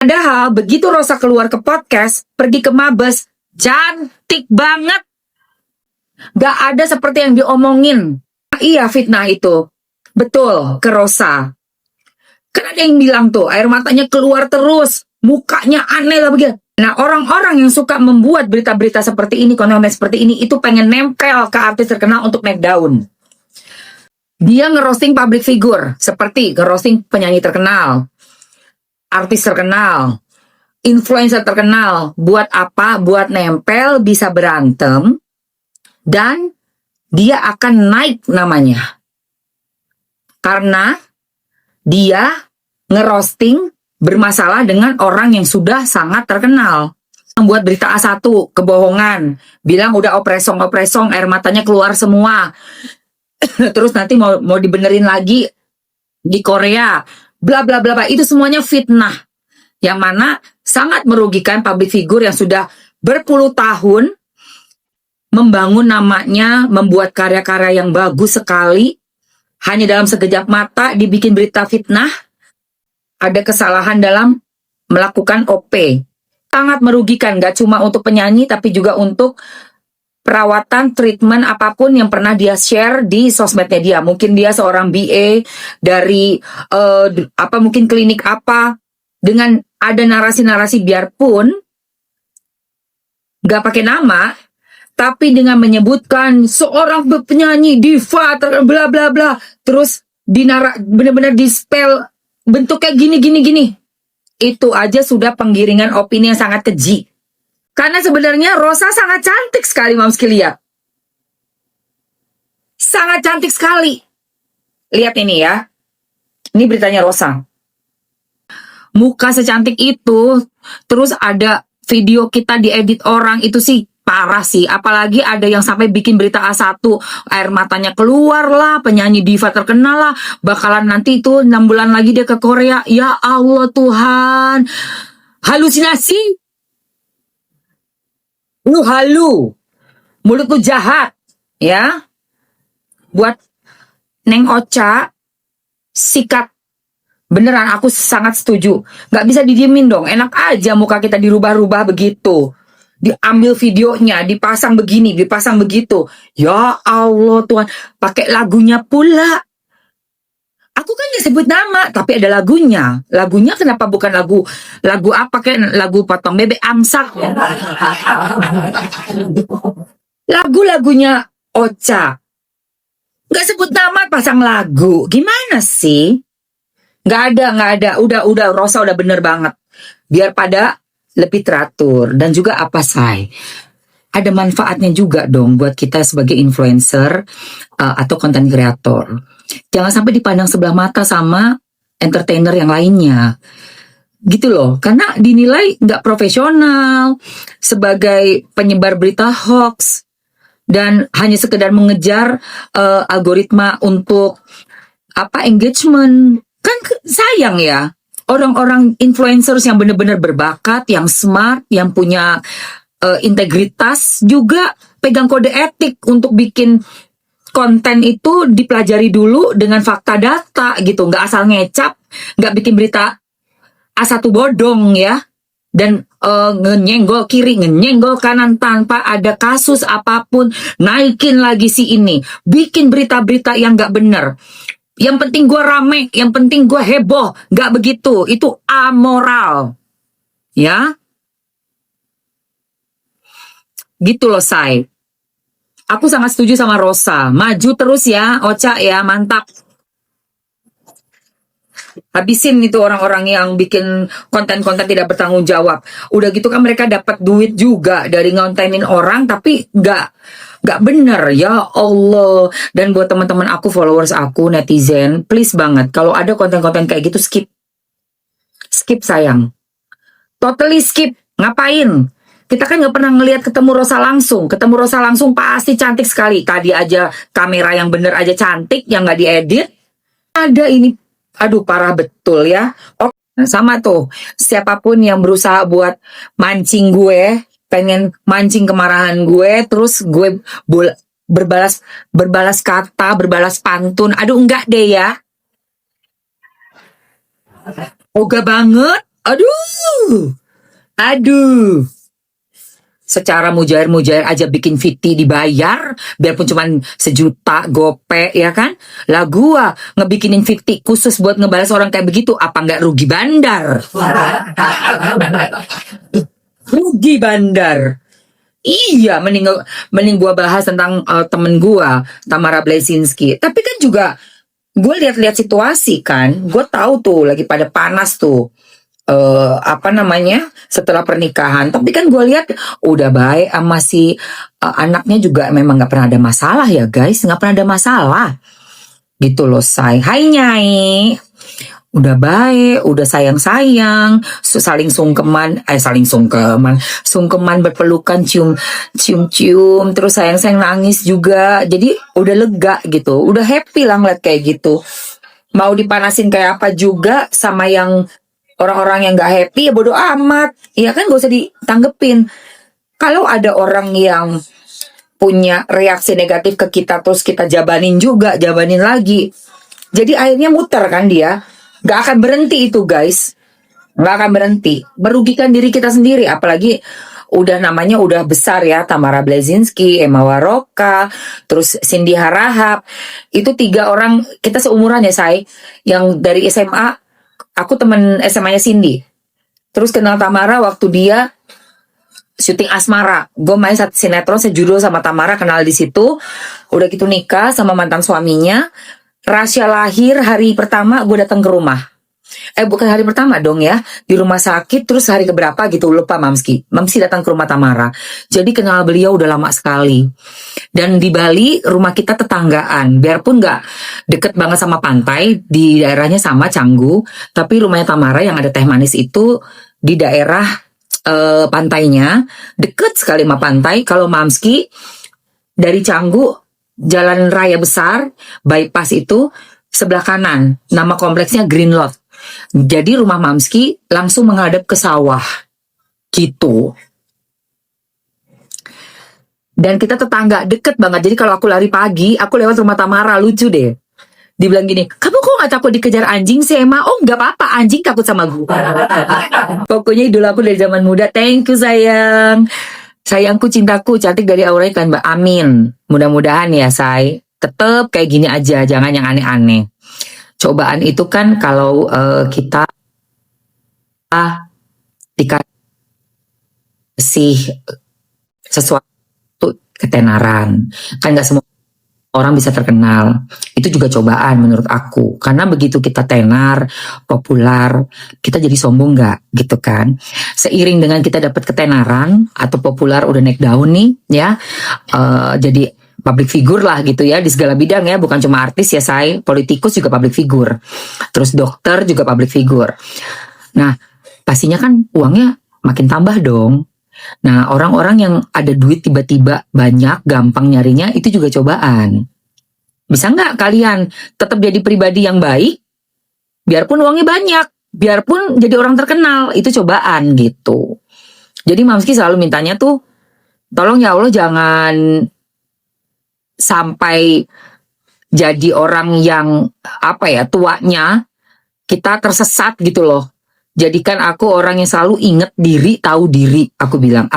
Padahal begitu Rosa keluar ke podcast, pergi ke Mabes, cantik banget. Gak ada seperti yang diomongin. Iya, fitnah itu. Betul, ke Rosa. Kan ada yang bilang tuh, air matanya keluar terus, mukanya aneh lah begitu. Nah, orang-orang yang suka membuat berita-berita seperti ini, konten seperti ini, itu pengen nempel ke artis terkenal untuk naik daun. Dia ngerosting public figure, seperti ngerosting penyanyi terkenal, artis terkenal, influencer terkenal. Buat apa? Buat nempel, bisa berantem, dan dia akan naik namanya. Karena dia ngerosting bermasalah dengan orang yang sudah sangat terkenal. Membuat berita A1, kebohongan, bilang udah opresong, air matanya keluar semua. Terus nanti mau dibenerin lagi di Korea, bla bla bla. Itu semuanya fitnah, yang mana sangat merugikan public figure yang sudah berpuluh tahun membangun namanya, membuat karya-karya yang bagus sekali. Hanya dalam sekejap mata dibikin berita fitnah, ada kesalahan dalam melakukan OP. Sangat merugikan, gak cuma untuk penyanyi, tapi juga untuk perawatan, treatment, apapun yang pernah dia share di sosmednya dia. Mungkin dia seorang BA dari mungkin klinik apa, dengan ada narasi-narasi biarpun gak pakai nama, tapi dengan menyebutkan seorang penyanyi diva bla bla bla, terus benar-benar di-spell bentuknya gini. Itu aja sudah penggiringan opini yang sangat keji. Karena sebenarnya Rosa sangat cantik sekali, Mamski lihat. Sangat cantik sekali. Lihat ini ya. Ini beritanya Rosa. Muka secantik itu, terus ada video kita diedit orang, itu sih parah sih. Apalagi ada yang sampai bikin berita A1, air matanya keluar lah, penyanyi diva terkenal lah, bakalan nanti itu 6 bulan lagi dia ke Korea. Ya Allah Tuhan, halusinasi. Lu halu, mulut lu jahat, ya. Buat Neng Ocha, sikat. Beneran, aku sangat setuju. Gak bisa didiemin dong, enak aja muka kita dirubah-rubah begitu. Diambil videonya, dipasang begini, dipasang begitu. Ya Allah Tuhan, pakai lagunya pula. Aku kan gak sebut nama, tapi ada lagunya. Lagunya kenapa bukan lagu apa, kayak lagu potong bebek Amsak. Lagu-lagunya Ocha. Gak sebut nama, pasang lagu. Gimana sih? Gak ada. Udah, Rosa udah bener banget. Biar pada lebih teratur. Dan juga apa, Say? Ada manfaatnya juga dong buat kita sebagai influencer atau content creator. Jangan sampai dipandang sebelah mata sama entertainer yang lainnya. Gitu loh. Karena dinilai gak profesional, sebagai penyebar berita hoax, dan hanya sekedar mengejar algoritma untuk engagement. Kan sayang ya, orang-orang influencers yang benar-benar berbakat, yang smart, yang punya integritas, juga pegang kode etik untuk bikin konten itu dipelajari dulu dengan fakta data gitu, nggak asal ngecap, nggak bikin berita A1 bodong ya, dan nyenggol kiri, nyenggol kanan tanpa ada kasus apapun, naikin lagi si ini, bikin berita-berita yang nggak bener. Yang penting gue rame, yang penting gue heboh. Gak begitu, itu amoral. Ya. Gitu loh, Say. Aku sangat setuju sama Rosa. Maju terus ya, Ocha ya, mantap. Habisin itu orang-orang yang bikin konten-konten tidak bertanggung jawab. Udah gitu kan mereka dapat duit juga dari ngontenin orang, tapi gak bener, ya Allah. Dan buat teman-teman aku, followers aku, netizen, please banget, kalau ada konten-konten kayak gitu, skip sayang, totally skip. Ngapain? Kita kan gak pernah ngelihat ketemu Rosa langsung pasti cantik sekali. Tadi aja kamera yang bener aja cantik, yang gak diedit. Ada ini, aduh parah betul ya. Sama tuh, siapapun yang berusaha buat mancing gue, pengen mancing kemarahan gue, terus gue berbalas kata, berbalas pantun. Aduh enggak deh ya. Oga banget. Aduh, aduh. Secara mujair-mujair aja bikin VT dibayar, biarpun cuman 1 juta gope, ya kan? Lah gua ngebikinin VT khusus buat ngebalas orang kayak begitu, apa nggak rugi bandar? Rugi bandar. Iya, mending gua bahas tentang temen gua, Tamara Blazinski. Tapi kan juga gue lihat-lihat situasi kan, gue tahu tuh lagi pada panas tuh apa namanya setelah pernikahan. Tapi kan gue lihat udah baik sama si anaknya juga, memang nggak pernah ada masalah ya guys, nggak pernah ada masalah gitu loh say. Hai Nyai, udah baik, udah sayang-sayang, sungkeman berpelukan, cium-cium, terus sayang-sayang, nangis juga. Jadi udah lega gitu, udah happy lah ngeliat kayak gitu. Mau dipanasin kayak apa juga sama yang orang-orang yang gak happy, ya bodo amat. Ya kan, gak usah ditanggepin. Kalau ada orang yang punya reaksi negatif ke kita, terus kita jabanin juga, jabanin lagi, jadi akhirnya muter kan dia. Gak akan berhenti itu guys, gak akan berhenti, merugikan diri kita sendiri. Apalagi udah namanya udah besar ya, Tamara Blazinski, Emma Waroka, terus Cindy Harahap. Itu 3 orang, kita seumuran ya say, yang dari SMA. Aku temen SMA-nya Cindy, terus kenal Tamara waktu dia syuting Asmara. Gue main satu sinetron sejudul sama Tamara, kenal di situ. Udah gitu nikah sama mantan suaminya. Rasya lahir hari pertama gue datang ke rumah. Bukan hari pertama dong ya, di rumah sakit. Terus hari keberapa gitu, lupa. Mamski datang ke rumah Tamara. Jadi kenal beliau udah lama sekali. Dan di Bali rumah kita tetanggaan, biarpun gak deket banget sama pantai, di daerahnya sama Canggu, tapi rumahnya Tamara yang ada teh manis itu di daerah pantainya, deket sekali sama pantai. Kalau Mamski dari Canggu, jalan raya besar, bypass itu sebelah kanan, nama kompleksnya Green Lot. Jadi rumah Mamski langsung menghadap ke sawah gitu. Dan kita tetangga, deket banget. Jadi kalau aku lari pagi, aku lewat rumah Tamara, lucu deh. Dibilang gini, kamu kok gak takut dikejar anjing sih Emma? Oh gak apa-apa, anjing takut sama gue. Pokoknya idola aku dari zaman muda. Thank you sayang. Sayangku, cintaku, cantik dari auranya kan Mbak. Amin. Mudah-mudahan ya say, tetep kayak gini aja, jangan yang aneh-aneh. Cobaan itu kan kalau kita dikasih sesuatu ketenaran, kan gak semua orang bisa terkenal. Itu juga cobaan menurut aku, karena begitu kita tenar, populer, kita jadi sombong gak gitu kan. Seiring dengan kita dapat ketenaran atau populer, udah naik daun nih ya, jadi public figure lah gitu ya, di segala bidang ya, bukan cuma artis ya say, politikus juga public figure, terus dokter juga public figure. Nah pastinya kan uangnya makin tambah dong. Nah orang-orang yang ada duit tiba-tiba banyak, gampang nyarinya, itu juga cobaan. Bisa nggak kalian tetap jadi pribadi yang baik, biarpun uangnya banyak, biarpun jadi orang terkenal, itu cobaan gitu. Jadi Mamski selalu mintanya tuh, tolong ya Allah jangan sampai jadi orang yang apa ya, tuanya kita tersesat gitu loh. Jadikan aku orang yang selalu inget diri, tahu diri, aku bilang.